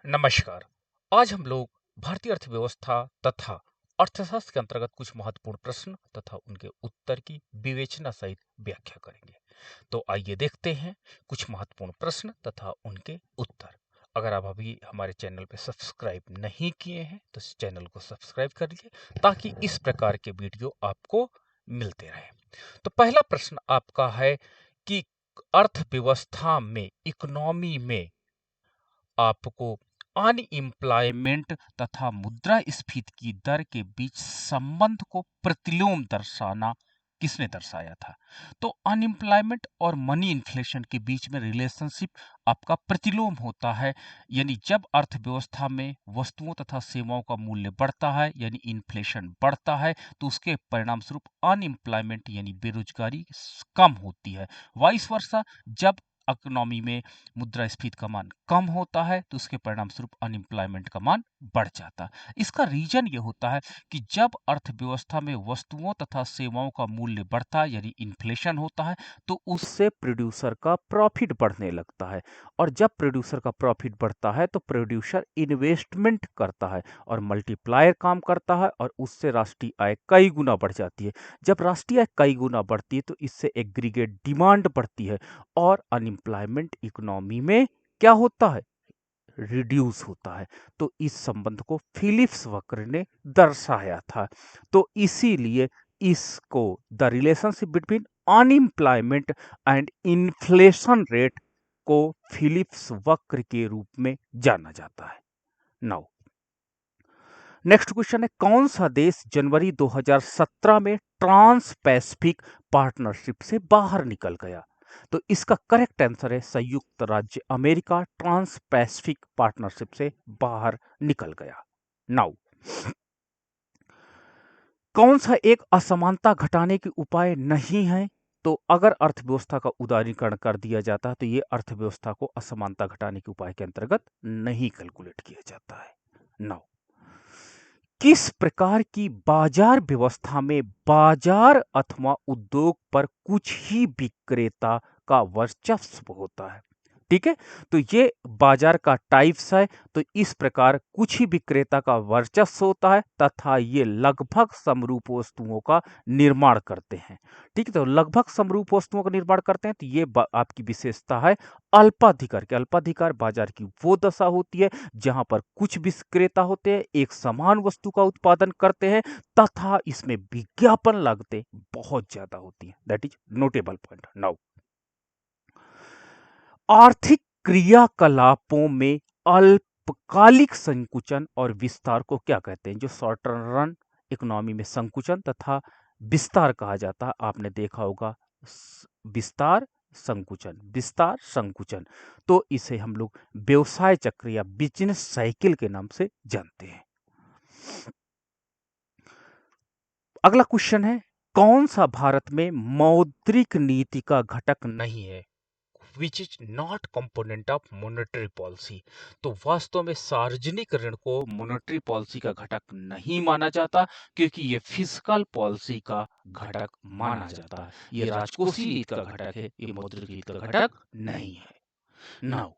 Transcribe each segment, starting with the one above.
नमस्कार। आज हम लोग भारतीय अर्थव्यवस्था तथा अर्थशास्त्र के अंतर्गत कुछ महत्वपूर्ण प्रश्न तथा उनके उत्तर की विवेचना सहित व्याख्या करेंगे। तो आइए देखते हैं कुछ महत्वपूर्ण प्रश्न तथा उनके उत्तर। अगर आप अभी हमारे चैनल पे सब्सक्राइब नहीं किए हैं तो इस चैनल को सब्सक्राइब कर लीजिए ताकि इस प्रकार के वीडियो आपको मिलते रहें। तो पहला प्रश्न आपका है कि अर्थव्यवस्था में, इकोनॉमी में आपको अनएम्प्लॉयमेंट तथा मुद्रास्फीति की दर के बीच संबंध को प्रतिलोम दर्शाना किसने दर्शाया था? तो अनएम्प्लॉयमेंट और मनी इन्फ्लेशन के बीच में रिलेशनशिप आपका प्रतिलोम होता है, यानी जब अर्थव्यवस्था में वस्तुओं तथा सेवाओं का मूल्य बढ़ता है यानी इन्फ्लेशन बढ़ता है तो उसके परिणाम स्वरूप अनएम्प्लॉयमेंट यानी बेरोजगारी कम होती है। वाइस वर्सा, जब इकोनॉमी में मुद्रास्फीति का मान कम होता है तो उसके परिणाम स्वरूप अनएम्प्लॉयमेंट का मान बढ़ जाता है। इसका रीजन ये होता है कि जब अर्थव्यवस्था में वस्तुओं तथा सेवाओं का मूल्य बढ़ता है यानी इन्फ्लेशन होता है तो उससे प्रोड्यूसर का प्रॉफिट बढ़ने लगता है, और जब प्रोड्यूसर का प्रॉफिट बढ़ता है तो प्रोड्यूसर इन्वेस्टमेंट करता है और मल्टीप्लायर काम करता है और उससे राष्ट्रीय आय कई गुना बढ़ जाती है। जब राष्ट्रीय आय कई गुना बढ़ती है तो इससे एग्रीगेट डिमांड बढ़ती है और अनएम्प्लॉयमेंट इकोनॉमी में क्या होता है? रिड्यूस होता है। तो इस संबंध को फिलिप्स वक्र ने दर्शाया था। तो इसीलिए इसको the relationship between unemployment and inflation rate को फिलिप्स वक्र के रूप में जाना जाता है। नाउ नेक्स्ट क्वेश्चन है, कौन सा देश जनवरी 2017 में ट्रांस पैसिफिक पार्टनरशिप से बाहर निकल गया? तो इसका करेक्ट आंसर है संयुक्त राज्य अमेरिका ट्रांस पैसिफिक पार्टनरशिप से बाहर निकल गया। नाउ कौन सा एक असमानता घटाने के उपाय नहीं है? तो अगर अर्थव्यवस्था का उदारीकरण कर दिया जाता है तो ये अर्थव्यवस्था को असमानता घटाने के उपाय के अंतर्गत नहीं कैलकुलेट किया जाता है। नाउ किस प्रकार की बाजार व्यवस्था में बाजार अथवा उद्योग पर कुछ ही विक्रेता का वर्चस्व होता है? ठीक है, तो ये बाजार का टाइप्स है। तो इस प्रकार कुछ ही विक्रेता का वर्चस्व होता है तथा ये लगभग समरूप वस्तुओं का निर्माण करते हैं। ठीक है, तो लगभग समरूप वस्तुओं का निर्माण करते हैं तो ये आपकी विशेषता है अल्पाधिकार के। अल्पाधिकार बाजार की वो दशा होती है जहां पर कुछ विक्रेता होते हैं, एक समान वस्तु का उत्पादन करते हैं तथा इसमें विज्ञापन लागतें बहुत ज्यादा होती हैं। That is notable point. Now आर्थिक क्रियाकलापों में अल्पकालिक संकुचन और विस्तार को क्या कहते हैं? जो शॉर्ट रन इकोनॉमी में संकुचन तथा विस्तार कहा जाता है, आपने देखा होगा विस्तार संकुचन, विस्तार संकुचन। तो इसे हम लोग व्यवसाय चक्र या बिजनेस साइकिल के नाम से जानते हैं। अगला क्वेश्चन है, कौन सा भारत में मौद्रिक नीति का घटक नहीं है? Which is not component of monetary policy. तो वास्तव में सार्वजनिक ऋण को मॉनेटरी पॉलिसी का घटक नहीं माना जाता क्योंकि ये फिस्कल पॉलिसी का घटक माना जाता है। ये राजकोषीय नीति का घटक है, ये मौद्रिक नीति का घटक नहीं है। नाउ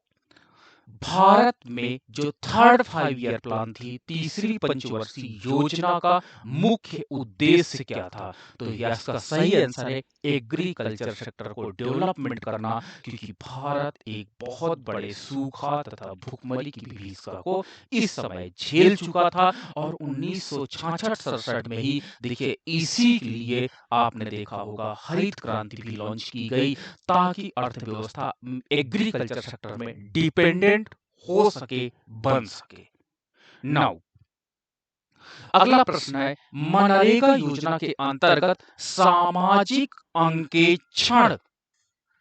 भारत में जो थर्ड 5 ईयर प्लान थी, तीसरी पंचवर्षीय योजना का मुख्य उद्देश्य क्या था? तो इसका सही आंसर है एग्रीकल्चर सेक्टर को डेवलपमेंट करना, क्योंकि भारत एक बहुत बड़े सूखा तथा भूखमरी की भीषिका को इस समय झेल चुका था और 1966-67 में ही देखिए इसी के लिए आपने देखा होगा हरित क्रांति भी लॉन्च की गई ताकि अर्थव्यवस्था एग्रीकल्चर सेक्टर में डिपेंडेंट हो सके, बन सके। नाउ अगला प्रश्न है, मनरेगा योजना के अंतर्गत सामाजिक अंकेक्षण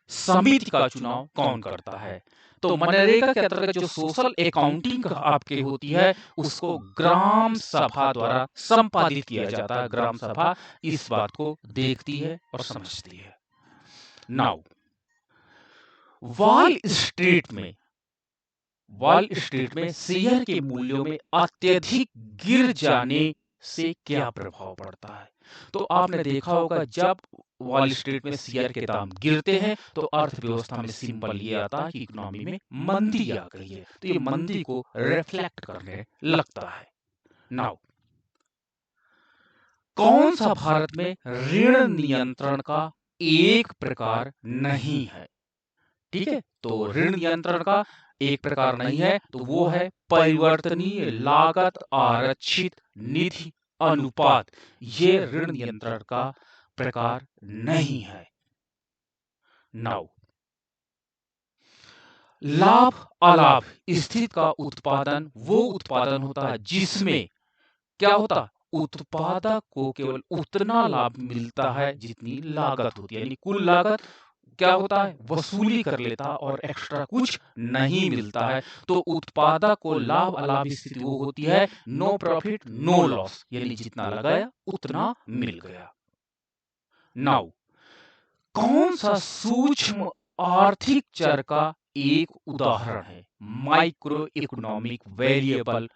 समिति का चुनाव कौन करता है? तो मनरेगा के अंतर्गत जो सोशल अकाउंटिंग आपके होती है उसको ग्राम सभा द्वारा संपादित किया जाता है। ग्राम सभा इस बात को देखती है और समझती है। नाउ वॉल स्ट्रीट में शेयर के मूल्यों में अत्यधिक गिर जाने से क्या प्रभाव पड़ता है। तो आपने देखा होगा जब वॉल स्ट्रीट में शेयर के दाम गिरते हैं तो अर्थव्यवस्था में सिंपल ये आता है कि इकोनॉमी में मंदी आ गई है, तो ये मंदी को रिफ्लेक्ट करने लगता है। नाउ कौन सा भारत में ऋण नियंत्रण का एक प्रकार नहीं है? ठीक है, तो ऋण नियंत्रण का एक प्रकार नहीं है तो वो है परिवर्तनीय लागत आरक्षित निधि अनुपात। ये ऋण नियंत्रण का प्रकार नहीं है। नाउ लाभ अलाभ स्थिति का उत्पादन वो उत्पादन होता है जिसमें क्या होता है, उत्पादक को केवल उतना लाभ मिलता है जितनी लागत होती है, यानी कुल लागत क्या होता है, वसूली कर लेता है और एक्स्ट्रा कुछ नहीं मिलता है। तो उत्पादक को लाभ अलाभ स्थिति वो होती है नो प्रॉफिट नो लॉस, यानी जितना लगाया उतना मिल गया। नाउ कौन सा सूक्ष्म आर्थिक चर का एक उदाहरण है माइक्रो इकोनॉमिक वेरिएबल?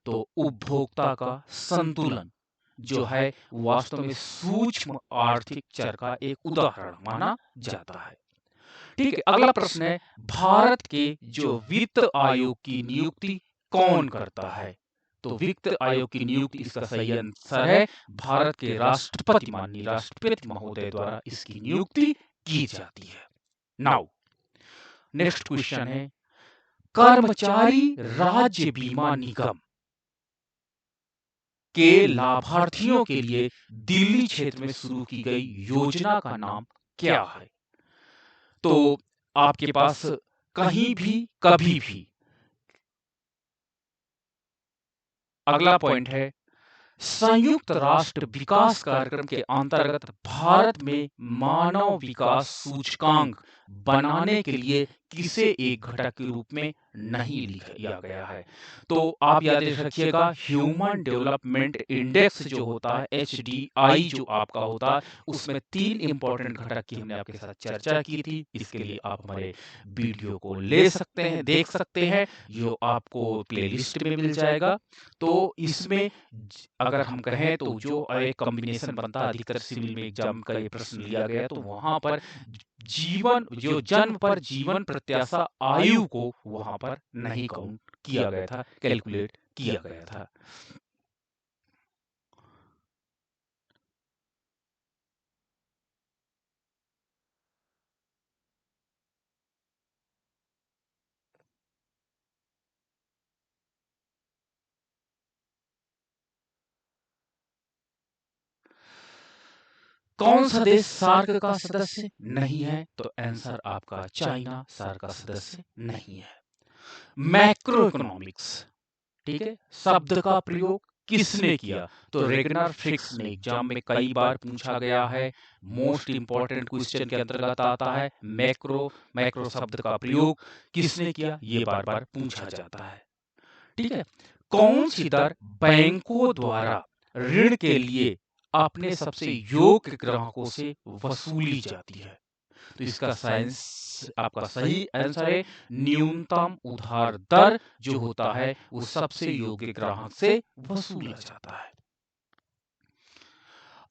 तो उपभोक्ता का संतुलन जो है वास्तव में सूक्ष्म आर्थिक चर का एक उदाहरण माना जाता है। ठीक है, अगला प्रश्न है भारत के जो वित्त आयोग की नियुक्ति कौन करता है? तो वित्त आयोग की नियुक्ति इसका सही आंसर है भारत के राष्ट्रपति माननीय राष्ट्रपति महोदय द्वारा इसकी नियुक्ति की जाती है। नाउ नेक्स्ट क्वेश्चन है कर्मचारी राज्य बीमा निगम के लाभार्थियों के लिए दिल्ली क्षेत्र में शुरू की गई योजना का नाम क्या है? तो आपके पास कहीं भी कभी भी अगला पॉइंट है संयुक्त राष्ट्र विकास कार्यक्रम के अंतर्गत भारत में मानव विकास सूचकांक बनाने के लिए किसे एक घटक के रूप में नहीं लिया गया है? तो आप याद रखिएगा ह्यूमन डेवलपमेंट इंडेक्स जो होता है HDI जो आपका होता है उसमें 3 इंपॉर्टेंट घटक की हमने आपके साथ चर्चा की थी। इसके लिए आप हमारे वीडियो को ले सकते हैं, देख सकते हैं, जो आपको प्लेलिस्ट में मिल जाएगा। तो इसमें अगर हम कहें तो जो एक कॉम्बिनेशन बनता है अधिकतर सिविल में एग्जाम का ये प्रश्न लिया गया तो वहां पर जीवन जो जन्म पर जीवन प्रत्याशा आयु को वहां पर नहीं काउंट किया गया था, कैलकुलेट किया गया था। कौन सा देश सार्क का सदस्य नहीं है? तो आंसर आपका चाइना सार्क का सदस्य नहीं है। मैक्रो इकोनॉमिक्स, ठीक है, शब्द का प्रयोग किसने किया? तो रेगनर फ्रिक्स ने एग्जाम में कई बार पूछा गया है, मोस्ट इंपॉर्टेंट क्वेश्चन के अंतर्गत आता है। मैक्रो मैक्रो शब्द का प्रयोग किसने किया ये बार बार पूछा जाता है। ठीक है, कौन सी दर बैंकों द्वारा ऋण के लिए अपने सबसे योग्य ग्राहकों से वसूली जाती है? तो इसका साइंस आपका सही आंसर है न्यूनतम उधार दर जो होता है वो सबसे योग्य ग्राहक से वसूला जाता है।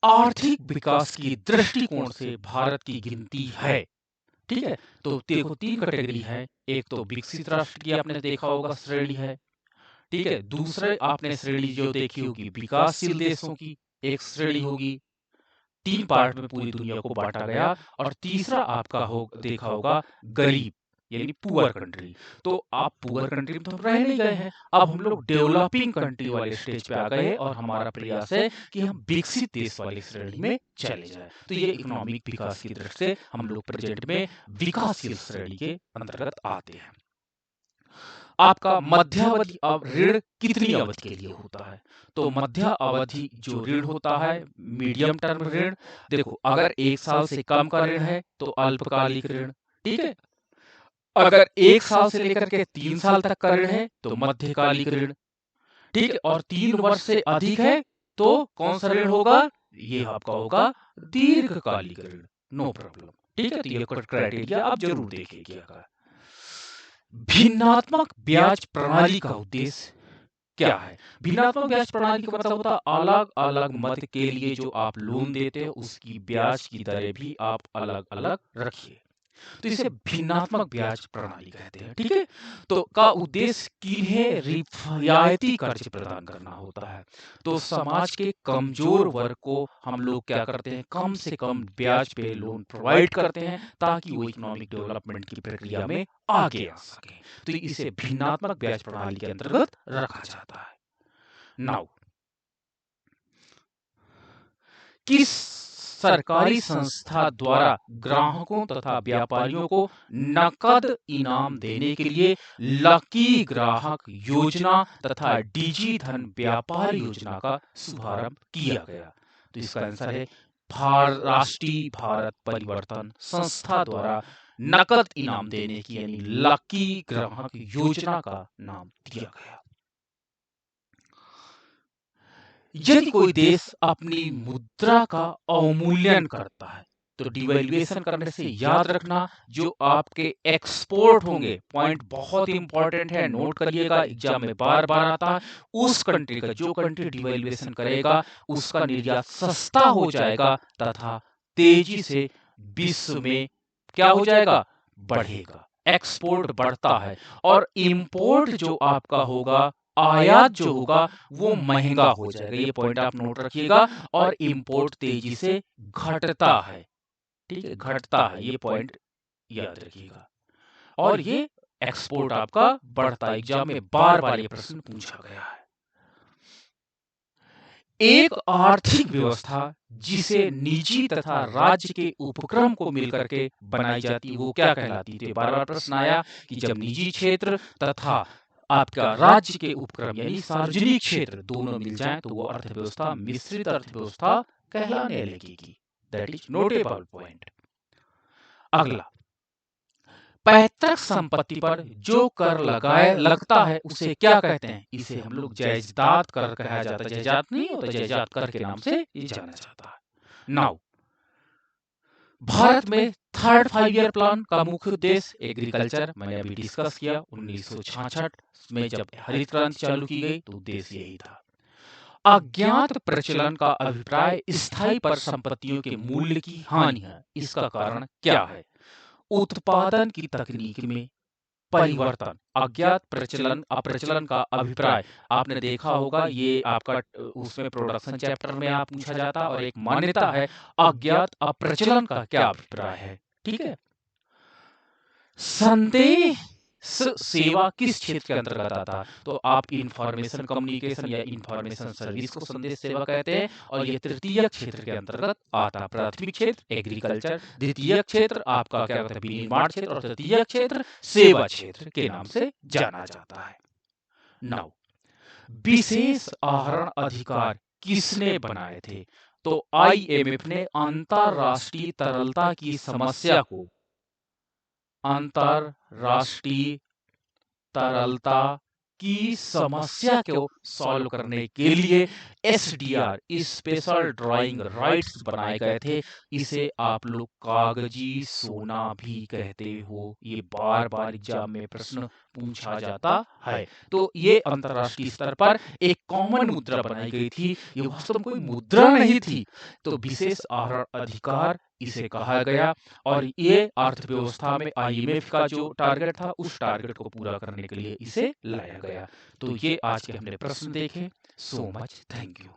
आर्थिक विकास की दृष्टिकोण से भारत की गिनती है, ठीक है, तो देखो 3 कैटेगरी है। एक तो विकसित राष्ट्र की आपने देखा होगा श्रेणी है, ठीक है, दूसरे आपने श्रेणी जो देखी होगी विकासशील देशों की एक श्रेणी होगी, 3 पार्ट में पूरी दुनिया को बांटा गया, और तीसरा आपका देखा होगा गरीब यानी पुअर कंट्री। तो आप पुअर कंट्री में तो हम रह नहीं गए हैं, अब हम लोग डेवलपिंग कंट्री वाले स्टेज पे आ गए हैं और हमारा प्रयास है कि हम विकसित देश वाली श्रेणी में चले जाएं। तो ये इकोनॉमिक विकास की दृष्टि से हम लोग प्रेजेंट में विकासशील श्रेणी के अंतर्गत आते हैं। आपका मध्यावधि ऋण कितनी अवधि के लिए होता है? तो मध्य अवधि जो ऋण होता है मीडियम टर्म ऋण, देखो अगर 1 साल से कम का ऋण है तो अल्पकालिक ऋण, ठीक है, अगर 1 साल से लेकर के 3 साल तक का ऋण है तो मध्यकालिक ऋण, ठीक है, और 3 वर्ष से अधिक है तो कौन सा ऋण होगा? ये आपका होगा दीर्घकालिक ऋण। नो प्रॉब्लम, ठीक है, तो ये क्राइटेरिया आप जरूर देखिएगा। भिन्नात्मक ब्याज प्रणाली का उद्देश्य क्या है? भिन्नात्मक ब्याज प्रणाली का मतलब होता है अलग-अलग मद के लिए जो आप लोन देते हो उसकी ब्याज की दरें भी आप अलग-अलग रखिए। तो इसे भिन्नात्मक ब्याज प्रणाली कहते हैं, ठीक है? तो का उद्देश्य किन्हें रियायती कर्ज प्रदान करना होता है। तो समाज के कमजोर वर्ग को हम लोग क्या करते हैं, कम से कम ब्याज पे लोन प्रोवाइड करते हैं ताकि वो इकोनॉमिक डेवलपमेंट की प्रक्रिया में आगे आ सके। तो इसे भिन्नात्मक ब्याज प्रणाली के अंतर्गत रखा जाता है। नाउ किस सरकारी संस्था द्वारा ग्राहकों तथा व्यापारियों को नकद इनाम देने के लिए लकी ग्राहक योजना तथा डिजी धन व्यापार योजना का शुभारंभ किया गया? तो इसका आंसर है राष्ट्रीय भारत परिवर्तन संस्था द्वारा नकद इनाम देने की यानी लकी ग्राहक योजना का नाम दिया गया। यदि कोई देश अपनी मुद्रा का अवमूल्यन करता है तो डिवैल्यूएशन करने से याद रखना जो आपके एक्सपोर्ट होंगे, पॉइंट बहुत इंपॉर्टेंट है, नोट करिएगा, एग्जाम में बार बार आता है, उस कंट्री का जो कंट्री डिवैल्यूएशन करेगा उसका निर्यात सस्ता हो जाएगा तथा तेजी से विश्व में क्या हो जाएगा, बढ़ेगा। एक्सपोर्ट बढ़ता है और इंपोर्ट जो आपका होगा, आयात जो होगा वो महंगा हो जाएगा। ये पॉइंट आप नोट रखिएगा। और इंपोर्ट तेजी से घटता है, ठीक है, घटता है, ये पॉइंट याद रखिएगा। और ये एक्सपोर्ट आपका बढ़ता है। एग्जाम में बार बार ये प्रश्न पूछा गया है। एक आर्थिक व्यवस्था जिसे निजी तथा राज्य के उपक्रम को मिलकर के बनाई जाती वो क्या कहलाती थी? बार बार प्रश्न आया कि जब निजी क्षेत्र तथा आपका राज्य के उपक्रम यानी सार्वजनिक क्षेत्र दोनों मिल जाएं तो वो अर्थव्यवस्था मिश्रित अर्थव्यवस्था कहलाने लगेगी। That is notable point. अगला, पैतृक संपत्ति पर जो कर लगता है उसे क्या कहते हैं? इसे हम लोग जायदाद कर कहा जाता है। जायदाद नहीं होता, जायदाद कर के नाम से ये जाना जाता है। नाउ भारत में थर्ड 5 ईयर प्लान का मुख्य उद्देश्य एग्रीकल्चर, मैंने अभी डिस्कस किया। 1966 में जब हरित क्रांति चालू की गई तो उद्देश्य यही था। अज्ञात प्रचलन का अभिप्राय स्थायी पर संपत्तियों के मूल्य की हानि है। इसका कारण क्या है? उत्पादन की तकनीक में परिवर्तन। अज्ञात प्रचलन अप्रचलन का अभिप्राय आपने देखा होगा, ये आपका उसमें प्रोडक्शन चैप्टर में आप पूछा जाता और एक मान्यता है अज्ञात अप्रचलन का क्या अभिप्राय है, ठीक है। संदेश सेवा किस क्षेत्र के अंतर्गत आता है? तो आप इंफॉर्मेशन कम्युनिकेशन या इंफॉर्मेशन सर्विस को संदेश सेवा कहते हैं और यह तृतीय क्षेत्र के अंतर्गत आता है। प्राथमिक क्षेत्र एग्रीकल्चर, द्वितीय क्षेत्र आपका क्या कहते हैं विनिर्माण क्षेत्र और तृतीय क्षेत्र सेवा क्षेत्र के नाम से जाना जाता है। नाउ विशेष आहरण अधिकार किसने बनाए थे? तो IMF ने अंतरराष्ट्रीय तरलता की समस्या को अंतरराष्ट्रीय तरलता की समस्या को सॉल्व करने के लिए SDR स्पेशल ड्राइंग राइट्स बनाए गए थे। इसे आप लोग कागजी सोना भी कहते हो। ये बार बार एग्जाम में प्रश्न पूछा जाता है। तो ये अंतरराष्ट्रीय स्तर पर एक कॉमन मुद्रा बनाई गई थी। ये वास्तव में कोई मुद्रा नहीं थी, तो विशेष आहरण अधिकार इसे कहा गया और ये अर्थव्यवस्था में IMF का जो टारगेट था उस टारगेट को पूरा करने के लिए इसे लाया गया। तो ये आज के हमने प्रश्न देखे। So much, thank you.